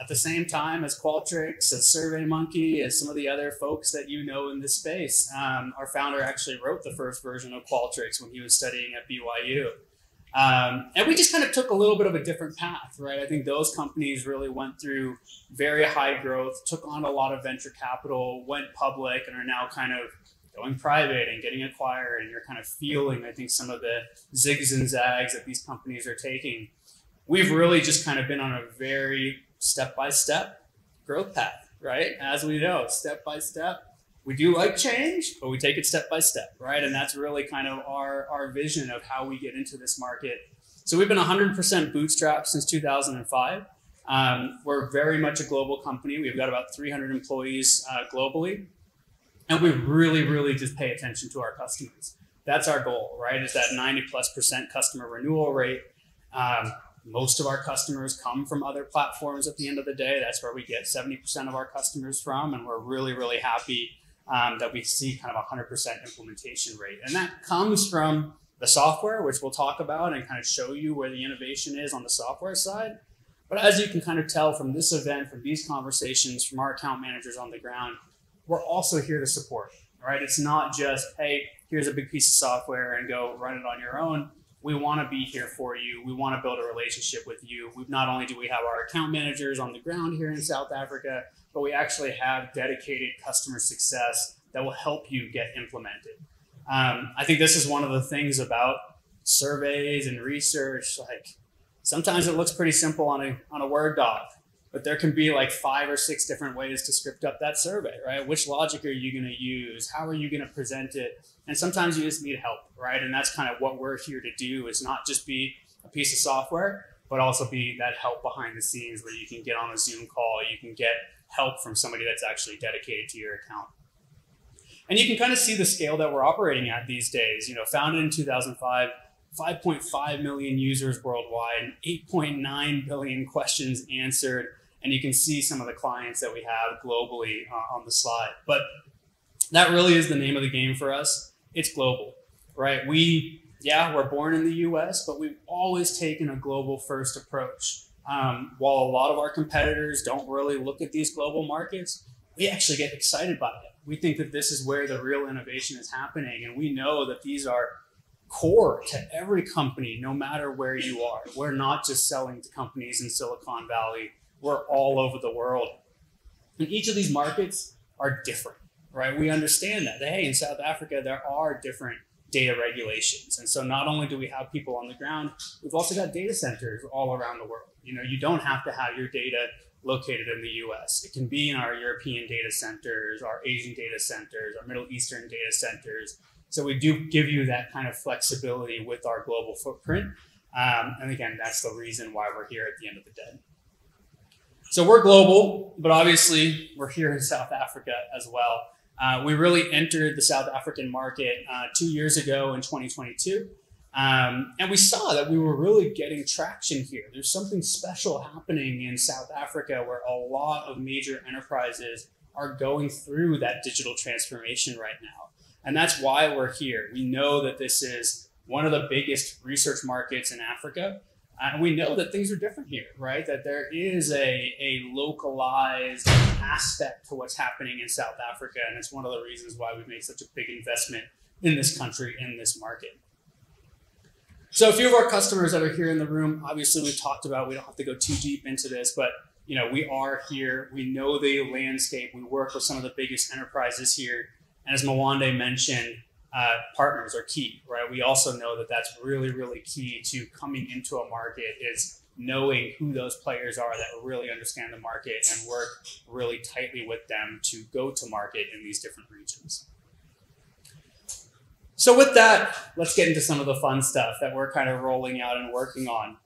at the same time as Qualtrics, as SurveyMonkey, as some of the other folks that you know in this space. Our founder actually wrote the first version of Qualtrics when he was studying at BYU. And we just kind of took a little bit of a different path, right? I think those companies really went through very high growth, took on a lot of venture capital, went public, and are now kind of going private and getting acquired. And you're kind of feeling, I think, some of the zigs and zags that these companies are taking. We've really just kind of been on a very step-by-step growth path, right? As we know, step-by-step. We do like change, but we take it step by step, right? And that's really kind of our vision of how we get into this market. So we've been 100% bootstrapped since 2005. We're very much a global company. We've got about 300 employees globally. And we really just pay attention to our customers. That's our goal, right? Is that 90+% customer renewal rate. Most of our customers come from other platforms at the end of the day. That's where we get 70% of our customers from. And we're really happy that we see kind of 100% implementation rate. And that comes from the software, which we'll talk about and kind of show you where the innovation is on the software side. But as you can kind of tell from this event, from these conversations, from our account managers on the ground, we're also here to support, right? It's not just, hey, here's a big piece of software and go run it on your own. We want to be here for you. We want to build a relationship with you. Not only do we have our account managers on the ground here in South Africa, but we actually have dedicated customer success that will help you get implemented. I think this is one of the things about surveys and research. Like sometimes it looks pretty simple on a Word doc, but there can be like 5 or 6 different ways to script up that survey, right? Which logic are you going to use? How are you going to present it? And sometimes you just need help, right? And that's kind of what we're here to do, is not just be a piece of software, but also be that help behind the scenes where you can get on a Zoom call, you can get help from somebody that's actually dedicated to your account. And you can kind of see the scale that we're operating at these days. You know, founded in 2005, 5.5 million users worldwide, 8.9 billion questions answered. And you can see some of the clients that we have globally on the slide. But that really is the name of the game for us. It's global, right? We're born in the US, but we've always taken a global first approach. While a lot of our competitors don't really look at these global markets, we actually get excited by it. We think that this is where the real innovation is happening. And we know that these are core to every company, no matter where you are. We're not just selling to companies in Silicon Valley. We're all over the world. And each of these markets are different, right? We understand that, hey, in South Africa, there are different data regulations. And so not only do we have people on the ground, we've also got data centers all around the world. You know, you don't have to have your data located in the US. It can be in our European data centers, our Asian data centers, our Middle Eastern data centers. So we do give you that kind of flexibility with our global footprint. And again, that's the reason why we're here at the end of the day. So we're global, but obviously we're here in South Africa as well. We really entered the South African market 2 years ago in 2022. And we saw that we were really getting traction here. There's something special happening in South Africa where a lot of major enterprises are going through that digital transformation right now. And that's why we're here. We know that this is one of the biggest research markets in Africa. And we know that things are different here, right? That there is a localized aspect to what's happening in South Africa. And it's one of the reasons why we've made such a big investment in this country, in this market. So a few of our customers that are here in the room, obviously we've talked about, we don't have to go too deep into this, but you know, we are here. We know the landscape. We work with some of the biggest enterprises here. And as Mwande mentioned, partners are key, right? We also know that that's really key to coming into a market, is knowing who those players are that really understand the market and work really tightly with them to go to market in these different regions. So with that, let's get into some of the fun stuff that we're kind of rolling out and working on.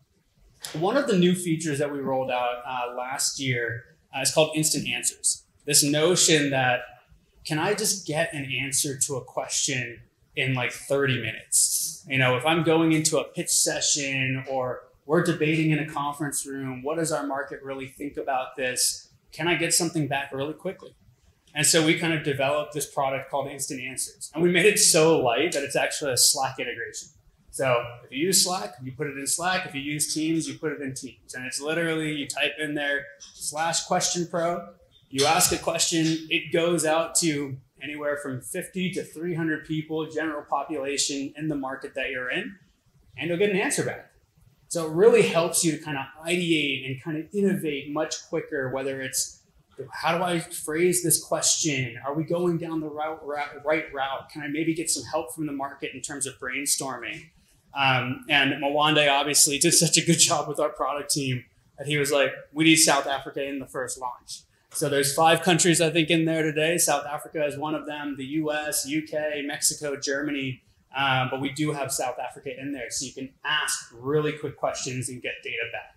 One of the new features that we rolled out last year is called Instant Answers. This notion that, can I just get an answer to a question in like 30 minutes? You know, if I'm going into a pitch session or we're debating in a conference room, what does our market really think about this? Can I get something back really quickly? And so we kind of developed this product called Instant Answers. And we made it so light that it's actually a Slack integration. So if you use Slack, you put it in Slack. If you use Teams, you put it in Teams. And it's literally, you type in there /QuestionPro, you ask a question, it goes out to anywhere from 50 to 300 people, general population in the market that you're in, and you'll get an answer back. So it really helps you to kind of ideate and kind of innovate much quicker, whether it's, how do I phrase this question? Are we going down the right route? Can I maybe get some help from the market in terms of brainstorming? And Mwande obviously did such a good job with our product team that he was like, we need South Africa in the first launch. So there's 5 countries, I think, in there today. South Africa is one of them, the US, UK, Mexico, Germany. But we do have South Africa in there. So you can ask really quick questions and get data back.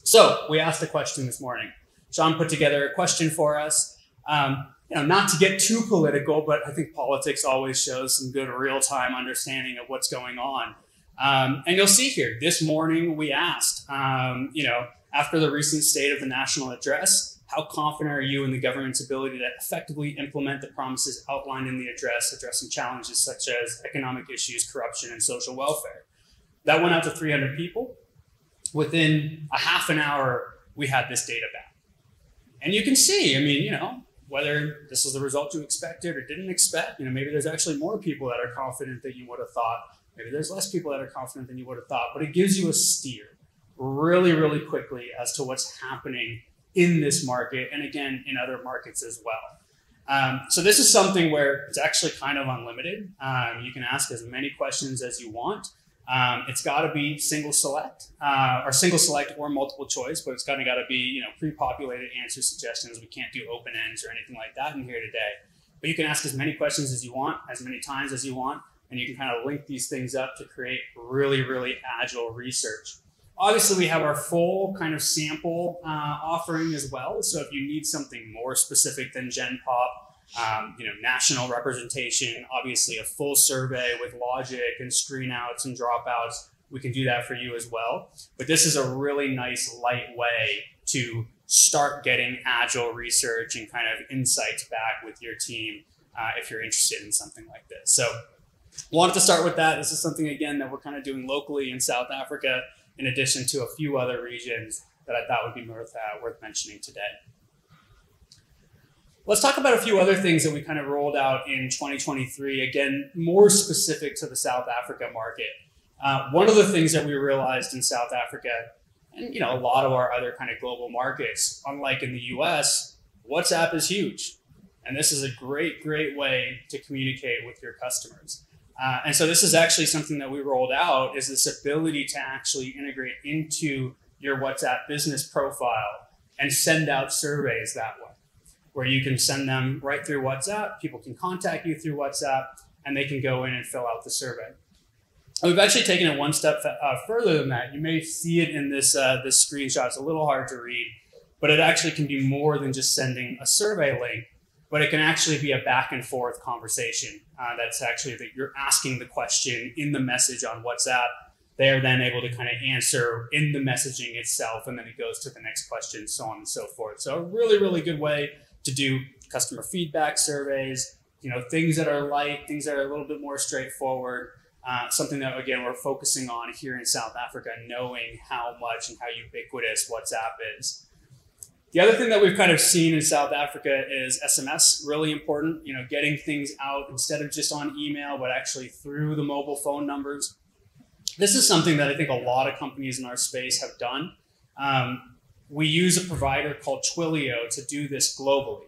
So we asked a question this morning. Sean put together a question for us. Not to get too political, but I think politics always shows some good real-time understanding of what's going on. And you'll see here, this morning we asked, after the recent State of the National Address, how confident are you in the government's ability to effectively implement the promises outlined in the address, addressing challenges such as economic issues, corruption, and social welfare? That went out to 300 people. Within a half an hour, we had this data back. And you can see, whether this was the result you expected or didn't expect, maybe there's actually more people that are confident than you would have thought. Maybe there's less people that are confident than you would have thought, but it gives you a steer really, really quickly as to what's happening in this market, and again, in other markets as well. So this is something where it's actually kind of unlimited. You can ask as many questions as you want. It's got to be single select or multiple choice, but it's kind of got to be pre-populated answer suggestions. We can't do open ends or anything like that in here today. But you can ask as many questions as you want, as many times as you want, and you can kind of link these things up to create really, really agile research. Obviously, we have our full kind of sample offering as well. So if you need something more specific than Gen Pop, national representation, obviously a full survey with logic and screen outs and dropouts, we can do that for you as well. But this is a really nice light way to start getting agile research and kind of insights back with your team if you're interested in something like this. So wanted to start with that. This is something, again, that we're kind of doing locally in South Africa, in addition to a few other regions that I thought would be worth mentioning today. Let's talk about a few other things that we kind of rolled out in 2023, again, more specific to the South Africa market. One of the things that we realized in South Africa, and a lot of our other kind of global markets, unlike in the US, WhatsApp is huge. And this is a great, great way to communicate with your customers. And so this is actually something that we rolled out, is this ability to actually integrate into your WhatsApp business profile and send out surveys that way, where you can send them right through WhatsApp. People can contact you through WhatsApp, and they can go in and fill out the survey. And we've actually taken it one step further than that. You may see it in this screenshot. It's a little hard to read, but it actually can be more than just sending a survey link, but it can actually be a back and forth conversation. That's actually that you're asking the question in the message on WhatsApp. They're then able to kind of answer in the messaging itself, and then it goes to the next question, so on and so forth. So a really, really good way to do customer feedback surveys, things that are light, things that are a little bit more straightforward. Something that, again, we're focusing on here in South Africa, knowing how much and how ubiquitous WhatsApp is. The other thing that we've kind of seen in South Africa is SMS, really important, getting things out instead of just on email, but actually through the mobile phone numbers. This is something that I think a lot of companies in our space have done. We use a provider called Twilio to do this globally.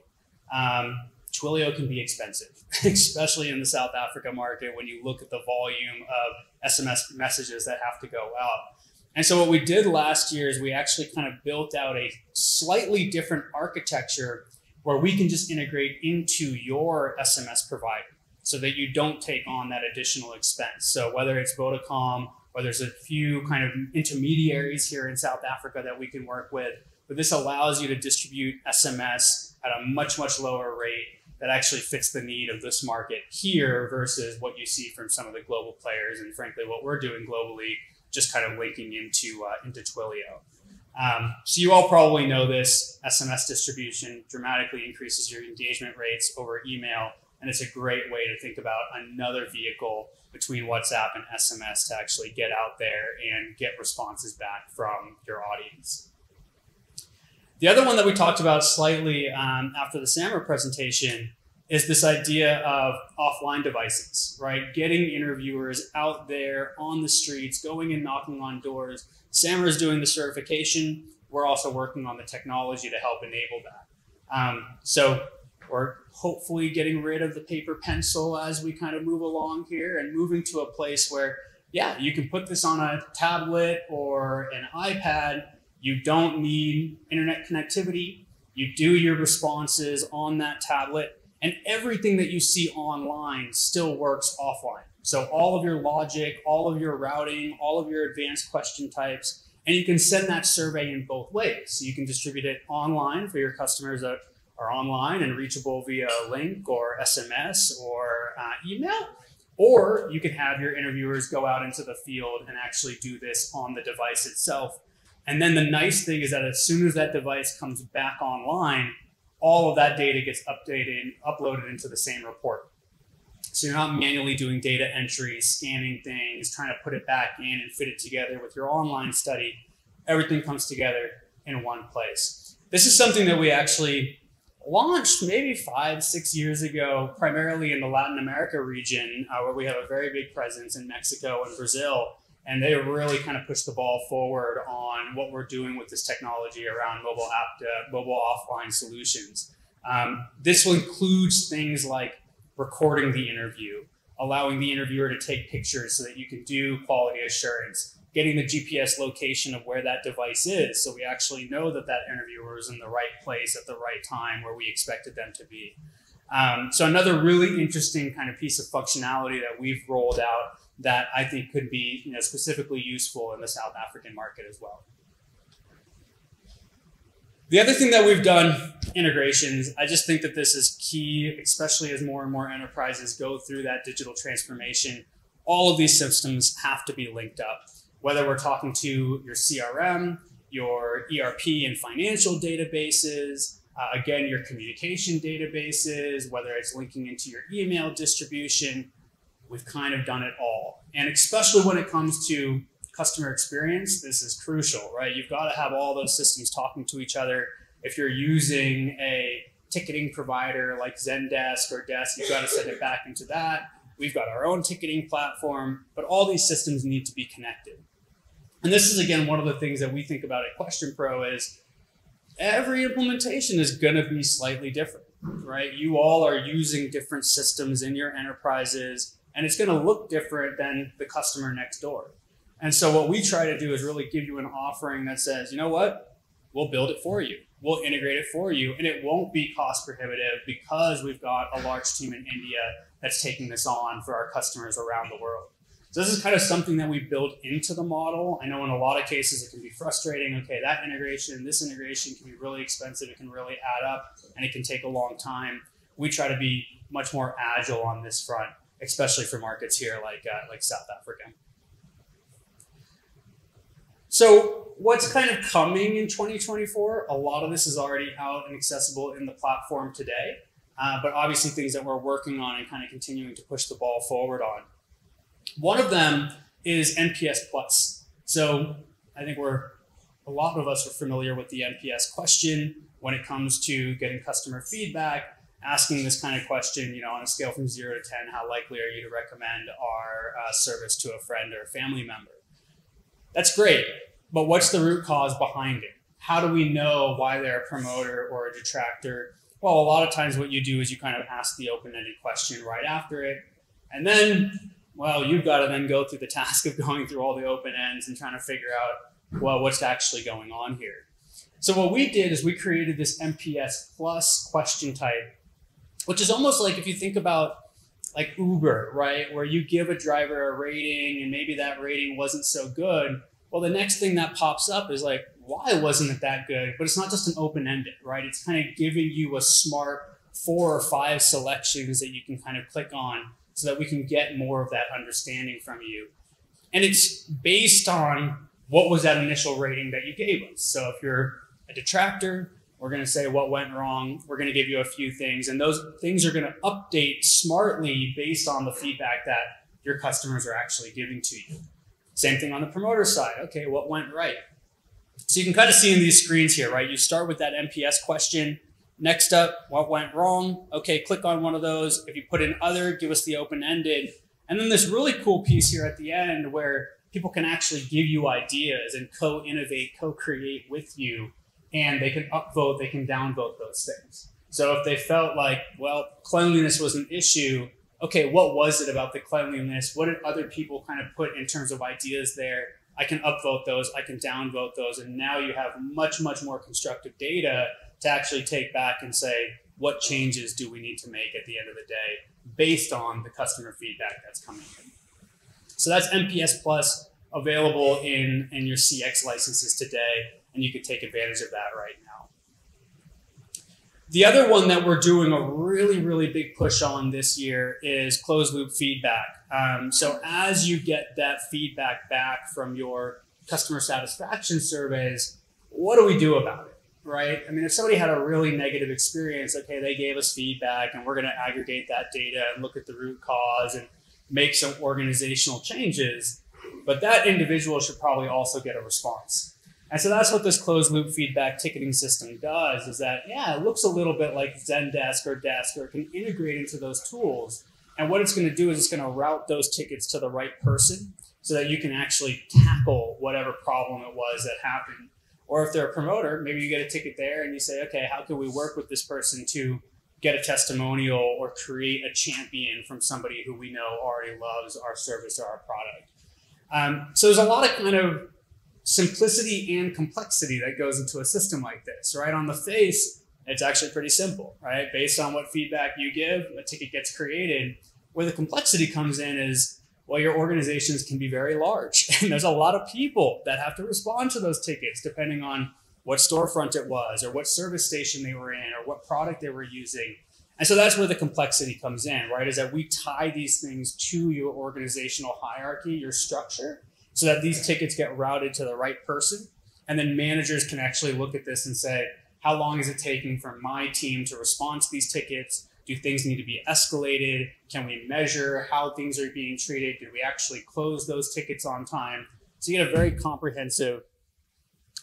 Twilio can be expensive, especially in the South Africa market when you look at the volume of SMS messages that have to go out. And so what we did last year is we actually kind of built out a slightly different architecture where we can just integrate into your SMS provider so that you don't take on that additional expense. So whether it's Vodacom, or there's a few kind of intermediaries here in South Africa that we can work with, but this allows you to distribute SMS at a much, much lower rate that actually fits the need of this market here versus what you see from some of the global players, and frankly, what we're doing globally, just kind of linking into Twilio. So you all probably know this, SMS distribution dramatically increases your engagement rates over email. And it's a great way to think about another vehicle between WhatsApp and SMS to actually get out there and get responses back from your audience. The other one that we talked about slightly after the SAMR presentation is this idea of offline devices, right? Getting interviewers out there on the streets, going and knocking on doors. SAMR is doing the certification. We're also working on the technology to help enable that. So we're hopefully getting rid of the paper pencil as we kind of move along here and moving to a place where, yeah, you can put this on a tablet or an iPad. You don't need internet connectivity. You do your responses on that tablet. And everything that you see online still works offline. So all of your logic, all of your routing, all of your advanced question types, and you can send that survey in both ways. So you can distribute it online for your customers that are online and reachable via link or SMS or email, or you can have your interviewers go out into the field and actually do this on the device itself. And then the nice thing is that as soon as that device comes back online, all of that data gets uploaded into the same report. So you're not manually doing data entry, scanning things, trying to put it back in and fit it together with your online study. Everything comes together in one place. This is something that we actually launched maybe 5-6 years ago, primarily in the Latin America region, where we have a very big presence in Mexico and Brazil. And they really kind of pushed the ball forward on what we're doing with this technology around mobile offline solutions. This includes things like recording the interview, allowing the interviewer to take pictures so that you can do quality assurance, getting the GPS location of where that device is so we actually know that that interviewer is in the right place at the right time where we expected them to be. So another really interesting kind of piece of functionality that we've rolled out that I think could be, specifically useful in the South African market as well. The other thing that we've done, integrations, I just think that this is key, especially as more and more enterprises go through that digital transformation. All of these systems have to be linked up, whether we're talking to your CRM, your ERP and financial databases, again, your communication databases, whether it's linking into your email distribution. We've kind of done it all. And especially when it comes to customer experience, this is crucial, right? You've got to have all those systems talking to each other. If you're using a ticketing provider like Zendesk or Desk, you've got to send it back into that. We've got our own ticketing platform, but all these systems need to be connected. And this is, again, one of the things that we think about at QuestionPro is every implementation is going to be slightly different, right? You all are using different systems in your enterprises, and it's going to look different than the customer next door. And so what we try to do is really give you an offering that says, you know what, we'll build it for you. We'll integrate it for you, and it won't be cost prohibitive because we've got a large team in India that's taking this on for our customers around the world. So this is kind of something that we build into the model. I know in a lot of cases it can be frustrating. Okay, that integration, this integration can be really expensive. It can really add up, and it can take a long time. We try to be much more agile on this front, especially for markets here like South Africa. So what's kind of coming in 2024? A lot of this is already out and accessible in the platform today, but obviously things that we're working on and kind of continuing to push the ball forward on. One of them is NPS Plus. So I think a lot of us are familiar with the NPS question when it comes to getting customer feedback, asking this kind of question, on a scale from 0 to 10, how likely are you to recommend our service to a friend or a family member? That's great, but what's the root cause behind it? How do we know why they're a promoter or a detractor? Well, a lot of times what you do is you kind of ask the open-ended question right after it, and then, well, you've got to then go through the task of going through all the open ends and trying to figure out, well, what's actually going on here? So what we did is we created this NPS Plus question type, which is almost like if you think about like Uber, right? Where you give a driver a rating and maybe that rating wasn't so good. Well, the next thing that pops up is like, why wasn't it that good? But it's not just an open-ended, right? It's kind of giving you a smart 4 or 5 selections that you can kind of click on so that we can get more of that understanding from you. And it's based on what was that initial rating that you gave us. So if you're a detractor, We're going to say what went wrong. We're going to give you a few things, and those things are going to update smartly based on the feedback that your customers are actually giving to you. Same thing on the promoter side. Okay, what went right? So you can kind of see in these screens here, right? You start with that NPS question. Next up, what went wrong? Okay, click on one of those. If you put in other, give us the open-ended. And then this really cool piece here at the end where people can actually give you ideas and co-innovate, co-create with you. And they can upvote, they can downvote those things. So if they felt like, well, cleanliness was an issue, okay, what was it about the cleanliness? What did other people kind of put in terms of ideas there? I can upvote those, I can downvote those, and now you have much, much more constructive data to actually take back and say, what changes do we need to make at the end of the day based on the customer feedback that's coming in? So that's NPS Plus available in your CX licenses today, and you can take advantage of that right now. The other one that we're doing a really, really big push on this year is closed loop feedback. So as you get that feedback back from your customer satisfaction surveys, what do we do about it, right? I mean, if somebody had a really negative experience, okay, they gave us feedback and we're going to aggregate that data and look at the root cause and make some organizational changes, but that individual should probably also get a response. And so that's what this closed loop feedback ticketing system does, is that, yeah, it looks a little bit like Zendesk or Desk, or it can integrate into those tools. And what it's going to do is it's going to route those tickets to the right person so that you can actually tackle whatever problem it was that happened. Or if they're a promoter, maybe you get a ticket there and you say, okay, how can we work with this person to get a testimonial or create a champion from somebody who we know already loves our service or our product? So there's a lot of kind of simplicity and complexity that goes into a system like this, right? On the face, it's actually pretty simple, right? Based on what feedback you give, a ticket gets created. Where the complexity comes in is, well, your organizations can be very large, and there's a lot of people that have to respond to those tickets depending on what storefront it was, or what service station they were in, or what product they were using. And so that's where the complexity comes in, right? Is that we tie these things to your organizational hierarchy, your structure, so that these tickets get routed to the right person. And then managers can actually look at this and say, how long is it taking for my team to respond to these tickets? Do things need to be escalated? Can we measure how things are being treated? Did we actually close those tickets on time? So you get a very comprehensive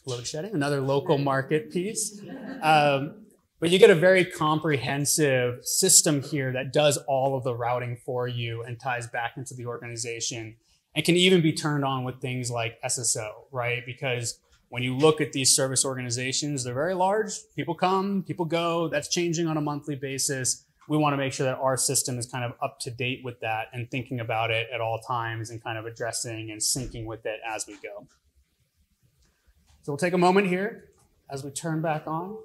load shedding, another local market piece. But you get a very comprehensive system here that does all of the routing for you and ties back into the organization, and can even be turned on with things like SSO, right? Because when you look at these service organizations, they're very large. People come, people go. That's changing on a monthly basis. We want to make sure that our system is kind of up to date with that and thinking about it at all times and kind of addressing and syncing with it as we go. So we'll take a moment here as we turn back on.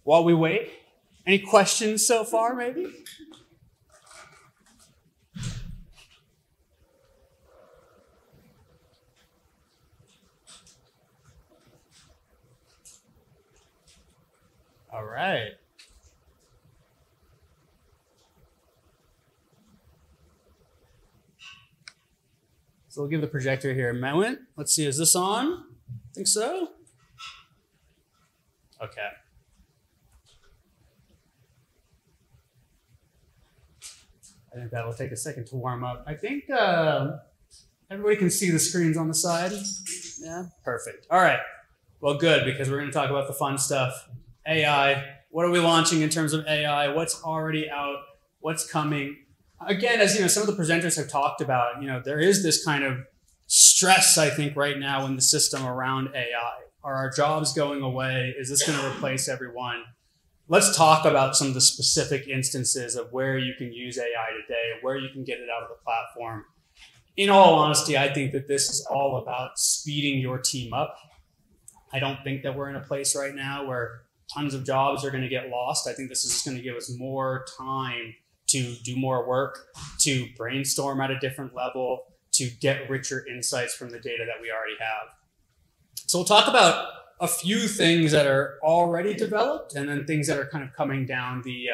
While we wait, any questions so far, maybe? All right. So we'll give the projector here a moment. Let's see, is this on? Think so? Okay. I think that will take a second to warm up. I think everybody can see the screens on the side. Yeah, perfect. All right. Well, good, because we're going to talk about the fun stuff. AI. What are we launching in terms of AI? What's already out? What's coming? Again, as you know, some of the presenters have talked about, there is this kind of stress, I think, right now in the system around AI. Are our jobs going away? Is this going to replace everyone? Let's talk about some of the specific instances of where you can use AI today, where you can get it out of the platform. In all honesty, I think that this is all about speeding your team up. I don't think that we're in a place right now where tons of jobs are going to get lost. I think this is just going to give us more time to do more work, to brainstorm at a different level, to get richer insights from the data that we already have. So we'll talk about a few things that are already developed and then things that are kind of coming down the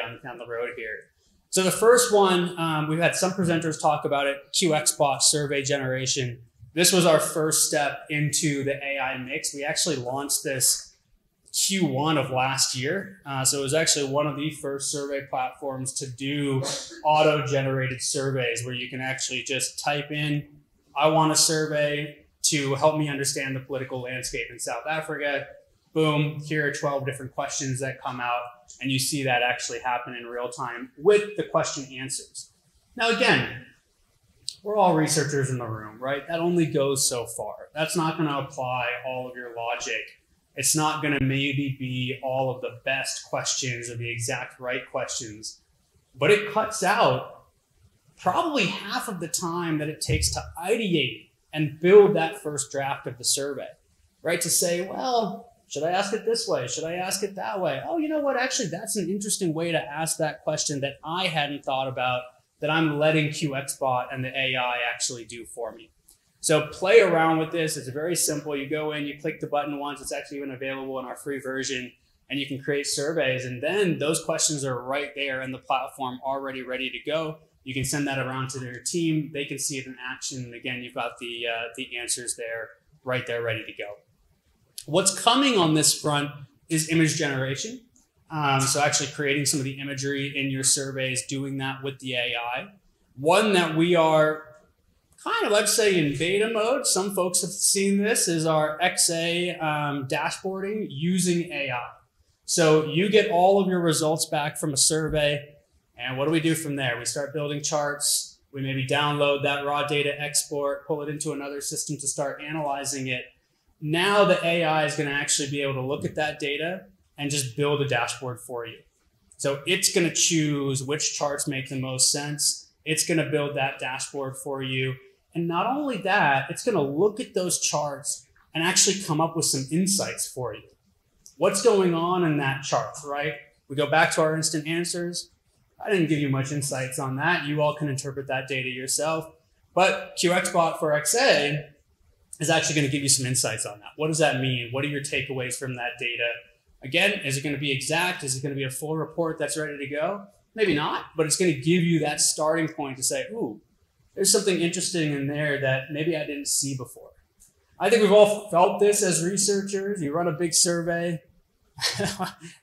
road here. So the first one, we've had some presenters talk about it, QXBot survey generation. This was our first step into the AI mix. We actually launched this Q1 of last year. So it was actually one of the first survey platforms to do auto-generated surveys where you can actually just type in, I want a survey to help me understand the political landscape in South Africa. Boom, here are 12 different questions that come out, and you see that actually happen in real time with the question answers. Now again, we're all researchers in the room, right? That only goes so far. That's not going to apply all of your logic. It's not going to maybe be all of the best questions or the exact right questions, but it cuts out probably half of the time that it takes to ideate and build that first draft of the survey, right? To say, well, should I ask it this way? Should I ask it that way? Oh, you know what? Actually, that's an interesting way to ask that question that I hadn't thought about, that I'm letting QXBot and the AI actually do for me. So play around with this. It's very simple. You go in, you click the button once. It's actually even available in our free version, and you can create surveys. And then those questions are right there in the platform already ready to go. You can send that around to their team. They can see it in action. And again, you've got the answers there, right there, ready to go. What's coming on this front is image generation. So actually creating some of the imagery in your surveys, doing that with the AI. One that we are kind of, let's say, in beta mode, some folks have seen this, is our XDay dashboarding using AI. So you get all of your results back from a survey, and what do we do from there? We start building charts. We maybe download that raw data export, pull it into another system to start analyzing it. Now the AI is going to actually be able to look at that data and just build a dashboard for you. So it's going to choose which charts make the most sense. It's going to build that dashboard for you. And not only that, it's going to look at those charts and actually come up with some insights for you. What's going on in that chart, right? We go back to our instant answers. I didn't give you much insights on that. You all can interpret that data yourself. But QXBot for XA is actually going to give you some insights on that. What does that mean? What are your takeaways from that data? Again, is it going to be exact? Is it going to be a full report that's ready to go? Maybe not, but it's going to give you that starting point to say, ooh, there's something interesting in there that maybe I didn't see before. I think we've all felt this as researchers. You run a big survey.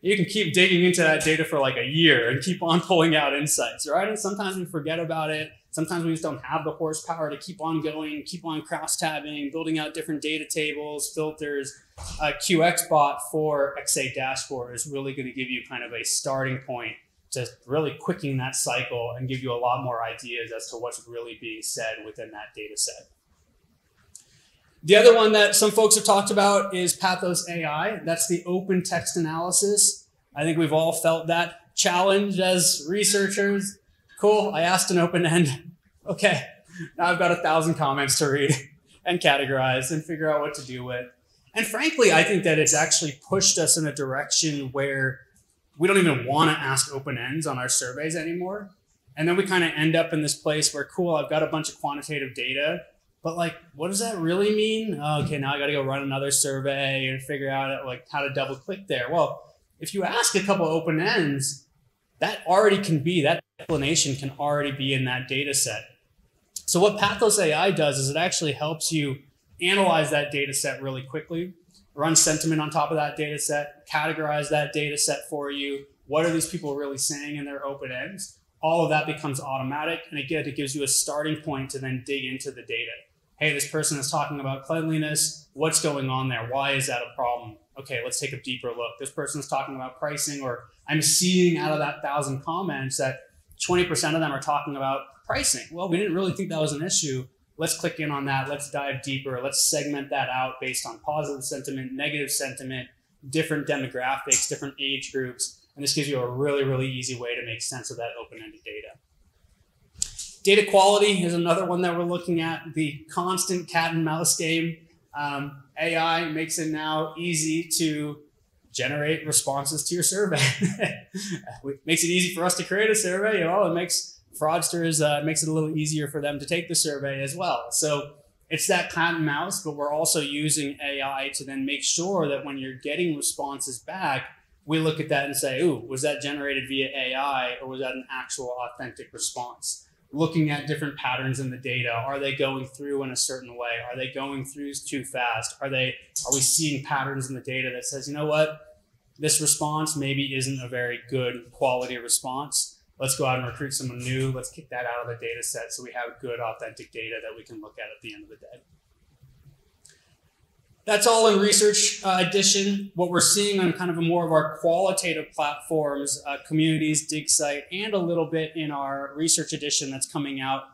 You can keep digging into that data for like a year and keep on pulling out insights, right? And sometimes we forget about it. Sometimes we just don't have the horsepower to keep on going, keep on cross-tabbing, building out different data tables, filters. QXBot for XA Dashboard is really going to give you kind of a starting point to really quicken that cycle and give you a lot more ideas as to what's really being said within that data set. The other one that some folks have talked about is Pathos AI. That's the open text analysis. I think we've all felt that challenge as researchers. Cool, I asked an open end. Okay, now I've got 1,000 comments to read and categorize and figure out what to do with. And frankly, I think that it's actually pushed us in a direction where we don't even want to ask open ends on our surveys anymore. And then we kind of end up in this place where, cool, I've got a bunch of quantitative data, but like, what does that really mean? Oh, okay, now I got to go run another survey and figure out like how to double click there. Well, if you ask a couple open ends, that already can be, that explanation can already be in that data set. So what Pathos AI does is it actually helps you analyze that data set really quickly, run sentiment on top of that data set, categorize that data set for you. What are these people really saying in their open ends? All of that becomes automatic, and again, it gives you a starting point to then dig into the data. Hey, this person is talking about cleanliness. What's going on there? Why is that a problem? Okay, let's take a deeper look. This person is talking about pricing, or I'm seeing out of that 1,000 comments that 20% of them are talking about pricing. Well, we didn't really think that was an issue. Let's click in on that. Let's dive deeper. Let's segment that out based on positive sentiment, negative sentiment, different demographics, different age groups. And this gives you a really, really easy way to make sense of that open-ended data. Data quality is another one that we're looking at, the constant cat and mouse game. AI makes it now easy to generate responses to your survey. It makes it easy for us to create a survey. You know, it makes fraudsters, makes it a little easier for them to take the survey as well. So it's that cat and mouse, but we're also using AI to then make sure that when you're getting responses back, we look at that and say, ooh, was that generated via AI or was that an actual authentic response? Looking at different patterns in the data. Are they going through in a certain way? Are they going through too fast? Are we seeing patterns in the data that says, you know what? this response maybe isn't a very good quality response. Let's go out and recruit someone new. Let's kick that out of the data set so we have good, authentic data that we can look at the end of the day. That's all in research edition. What we're seeing on kind of a more of our qualitative platforms, communities, DigSite, and a little bit in our research edition that's coming out,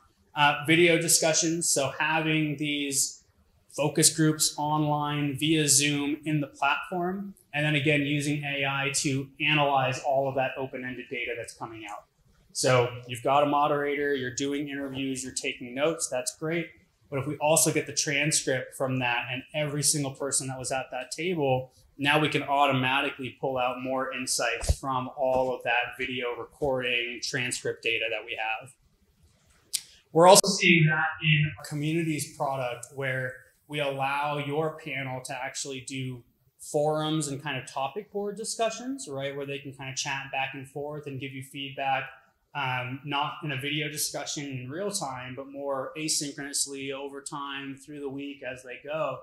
video discussions. So having these focus groups online via Zoom in the platform, and then again, using AI to analyze all of that open-ended data that's coming out. So you've got a moderator, you're doing interviews, you're taking notes, that's great. But if we also get the transcript from that and every single person that was at that table, now we can automatically pull out more insights from all of that video recording transcript data that we have. We're also seeing that in our communities product where we allow your panel to actually do forums and kind of topic board discussions, right? Where they can kind of chat back and forth and give you feedback. Not in a video discussion in real time, but more asynchronously over time through the week as they go.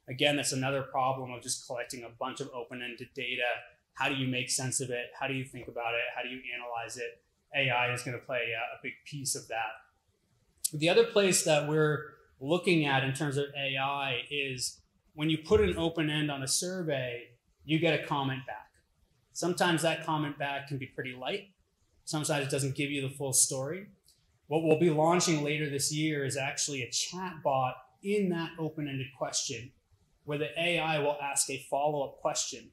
Again, that's another problem of just collecting a bunch of open-ended data. How do you make sense of it? How do you think about it? How do you analyze it? AI is going to play a big piece of that. The other place that we're looking at in terms of AI is when you put an open end on a survey, you get a comment back. Sometimes that comment back can be pretty light. Sometimes it doesn't give you the full story. What we'll be launching later this year is actually a chat bot in that open-ended question where the AI will ask a follow-up question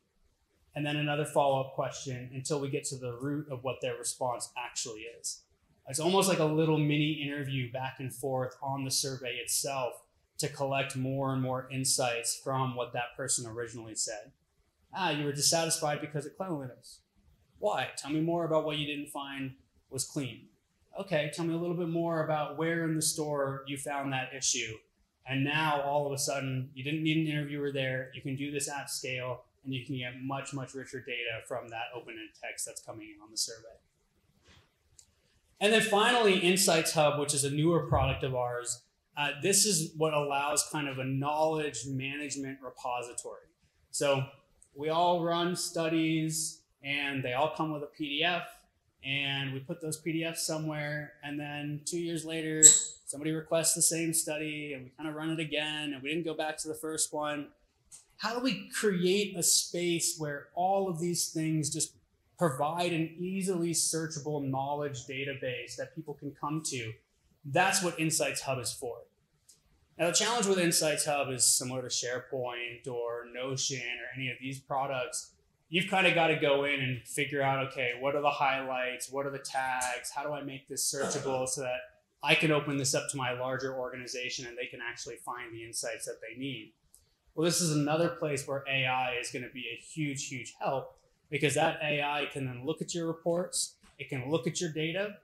and then another follow-up question until we get to the root of what their response actually is. It's almost like a little mini interview back and forth on the survey itself to collect more and more insights from what that person originally said. You were dissatisfied because of cleanliness. Why? Tell me more about what you didn't find was clean. Okay, tell me a little bit more about where in the store you found that issue. And now all of a sudden, you didn't need an interviewer there. You can do this at scale, and you can get much, much richer data from that open-ended text that's coming in on the survey. And then finally, Insights Hub, which is a newer product of ours. This is what allows kind of a knowledge management repository. So we all run studies, and they all come with a PDF, and we put those PDFs somewhere, and then 2 years later, somebody requests the same study, and we kind of run it again, and we didn't go back to the first one. How do we create a space where all of these things just provide an easily searchable knowledge database that people can come to? That's what Insights Hub is for. Now, the challenge with Insights Hub is similar to SharePoint or Notion or any of these products. You've kind of got to go in and figure out, okay, what are the highlights? What are the tags? How do I make this searchable so that I can open this up to my larger organization and they can actually find the insights that they need? Well, this is another place where AI is going to be a huge, huge help because that AI can then look at your reports. It can look at your data.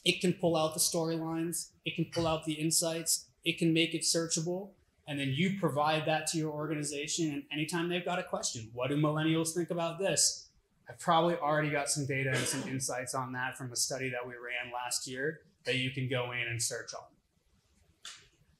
It can pull out the storylines. It can pull out the insights. It can make it searchable. And then you provide that to your organization. And anytime they've got a question, what do millennials think about this? I've probably already got some data and some insights on that from a study that we ran last year that you can go in and search on.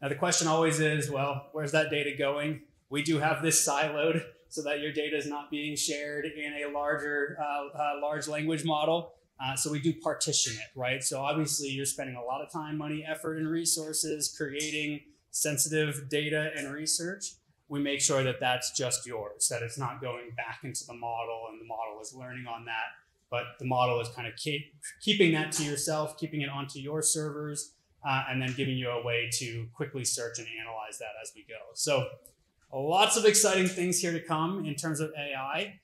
Now, the question always is, well, where's that data going? We do have this siloed so that your data is not being shared in a large language model. So we do partition it, right? So obviously you're spending a lot of time, money, effort, and resources creating sensitive data and research. We make sure that that's just yours, that it's not going back into the model and the model is learning on that, but the model is kind of keeping that to yourself, keeping it onto your servers, and then giving you a way to quickly search and analyze that as we go. So lots of exciting things here to come in terms of AI.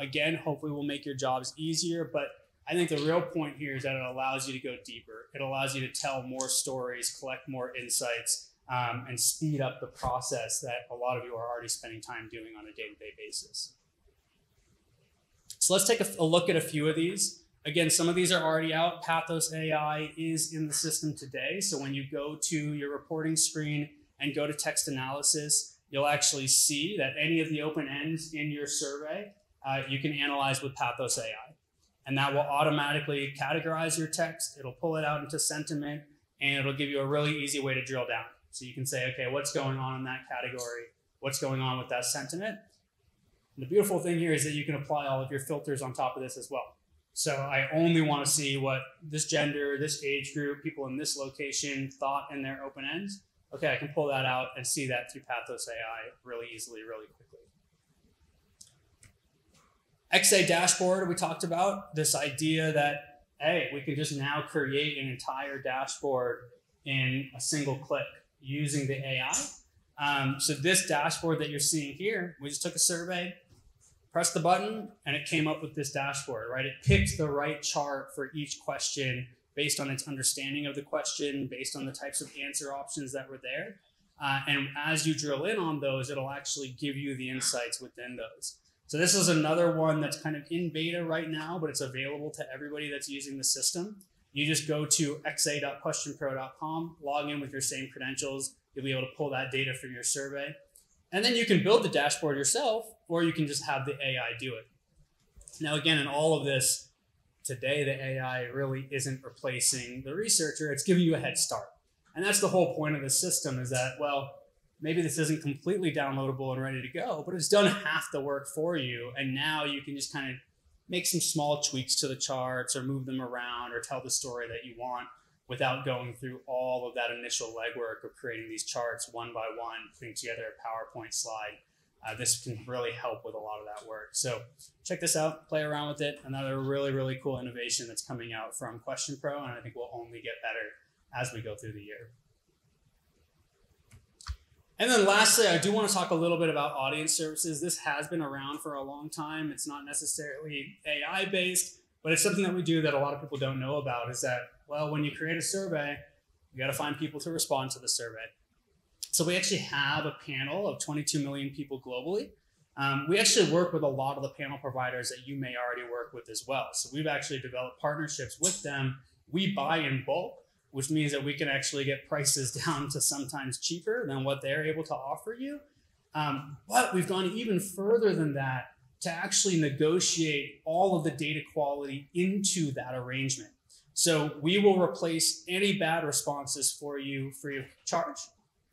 Again, hopefully we'll make your jobs easier, but I think the real point here is that it allows you to go deeper. It allows you to tell more stories, collect more insights, and speed up the process that a lot of you are already spending time doing on a day-to-day basis. So let's take a look at a few of these. Again, some of these are already out. Pathos AI is in the system today. So when you go to your reporting screen and go to text analysis, you'll actually see that any of the open ends in your survey, you can analyze with Pathos AI. And that will automatically categorize your text. It'll pull it out into sentiment, and it'll give you a really easy way to drill down. So you can say, okay, what's going on in that category? What's going on with that sentiment? And the beautiful thing here is that you can apply all of your filters on top of this as well. So I only want to see what this gender, this age group, people in this location thought in their open ends. Okay, I can pull that out and see that through Pathos AI really easily, really quickly. XDay dashboard, we talked about this idea that, hey, we can just now create an entire dashboard in a single click using the AI. So this dashboard that you're seeing here, we just took a survey, pressed the button, and it came up with this dashboard, right? It picked the right chart for each question based on its understanding of the question, based on the types of answer options that were there. And as you drill in on those, it'll actually give you the insights within those. So this is another one that's kind of in beta right now, but it's available to everybody that's using the system. You just go to xa.questionpro.com, log in with your same credentials. You'll be able to pull that data from your survey. And then you can build the dashboard yourself, or you can just have the AI do it. Now, again, in all of this, today the AI really isn't replacing the researcher. It's giving you a head start. And that's the whole point of the system, is that, well, maybe this isn't completely downloadable and ready to go, but it's done half the work for you. And now you can just kind of make some small tweaks to the charts or move them around or tell the story that you want without going through all of that initial legwork of creating these charts one by one, putting together a PowerPoint slide. This can really help with a lot of that work. So check this out, play around with it. Another really, really cool innovation that's coming out from QuestionPro, and I think will only get better as we go through the year. And then lastly, I do want to talk a little bit about audience services. This has been around for a long time. It's not necessarily AI based, but it's something that we do that a lot of people don't know about, is that, well, when you create a survey, you got to find people to respond to the survey. So we actually have a panel of 22 million people globally. We actually work with a lot of the panel providers that you may already work with as well. So we've actually developed partnerships with them. We buy in bulk, which means that we can actually get prices down to sometimes cheaper than what they're able to offer you. But we've gone even further than that to actually negotiate all of the data quality into that arrangement. So we will replace any bad responses for you free of charge.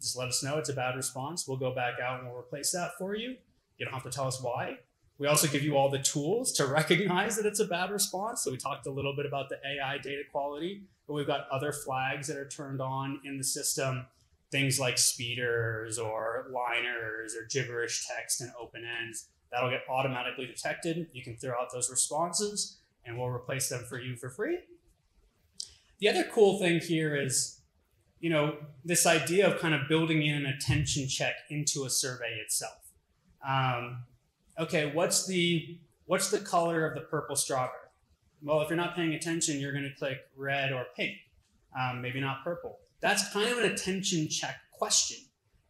Just let us know it's a bad response. We'll go back out and we'll replace that for you. You don't have to tell us why. We also give you all the tools to recognize that it's a bad response. So we talked a little bit about the AI data quality, but we've got other flags that are turned on in the system, things like speeders or liners or gibberish text and open ends. That'll get automatically detected. You can throw out those responses and we'll replace them for you for free. The other cool thing here is, you know, this idea of kind of building in an attention check into a survey itself. Okay, what's the color of the purple strawberry? Well, if you're not paying attention, you're going to click red or pink, maybe not purple. That's kind of an attention check question.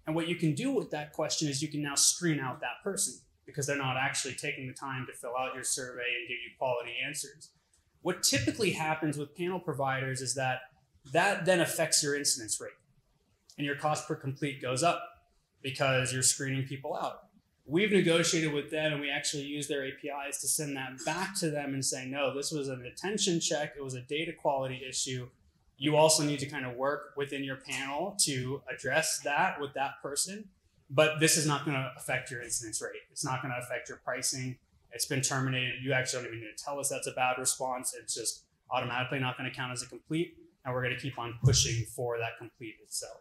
And what you can do with that question is you can now screen out that person because they're not actually taking the time to fill out your survey and give you quality answers. What typically happens with panel providers is that then affects your incidence rate and your cost per complete goes up because you're screening people out. We've negotiated with them and we actually use their APIs to send that back to them and say, no, this was an attention check. It was a data quality issue. You also need to kind of work within your panel to address that with that person. But this is not going to affect your incidence rate. It's not going to affect your pricing. It's been terminated. You actually don't even need to tell us that's a bad response. It's just automatically not going to count as a complete. And we're going to keep on pushing for that complete itself.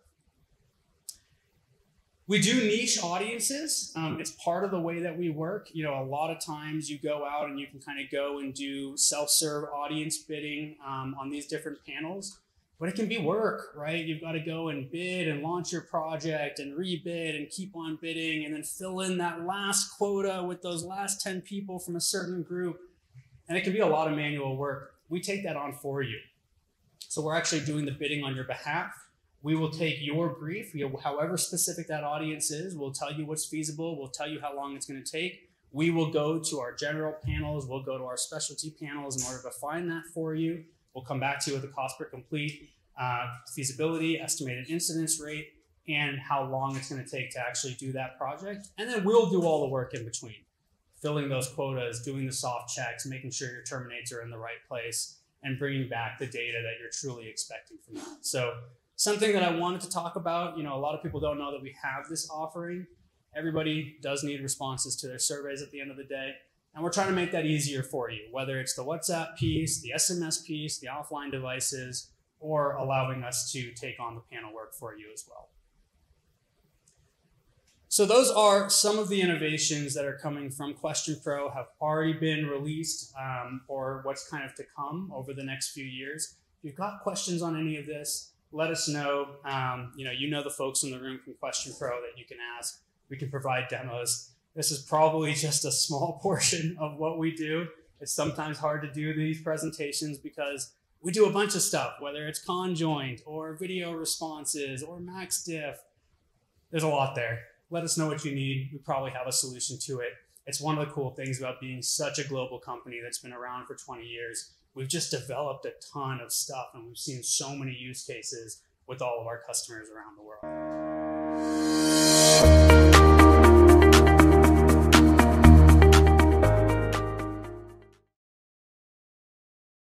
We do niche audiences. It's part of the way that we work. You know, a lot of times you go out and you can kind of go and do self-serve audience bidding on these different panels, but it can be work, right? You've got to go and bid and launch your project and rebid and keep on bidding and then fill in that last quota with those last 10 people from a certain group. And it can be a lot of manual work. We take that on for you. So we're actually doing the bidding on your behalf. We will take your brief, however specific that audience is. We'll tell you what's feasible. We'll tell you how long it's going to take. We will go to our general panels. We'll go to our specialty panels in order to find that for you. We'll come back to you with a cost per complete, feasibility, estimated incidence rate, and how long it's going to take to actually do that project. And then we'll do all the work in between, filling those quotas, doing the soft checks, making sure your terminates are in the right place, and bringing back the data that you're truly expecting from that. So something that I wanted to talk about, you know, a lot of people don't know that we have this offering. Everybody does need responses to their surveys at the end of the day. And we're trying to make that easier for you, whether it's the WhatsApp piece, the SMS piece, the offline devices, or allowing us to take on the panel work for you as well. So those are some of the innovations that are coming from QuestionPro, have already been released, or what's kind of to come over the next few years. If you've got questions on any of this, let us know. You know the folks in the room from QuestionPro that you can ask. We can provide demos. This is probably just a small portion of what we do. It's sometimes hard to do these presentations because we do a bunch of stuff, whether it's conjoint or video responses or max diff. There's a lot there. Let us know what you need. We probably have a solution to it. It's one of the cool things about being such a global company that's been around for 20 years. We've just developed a ton of stuff, and we've seen so many use cases with all of our customers around the world.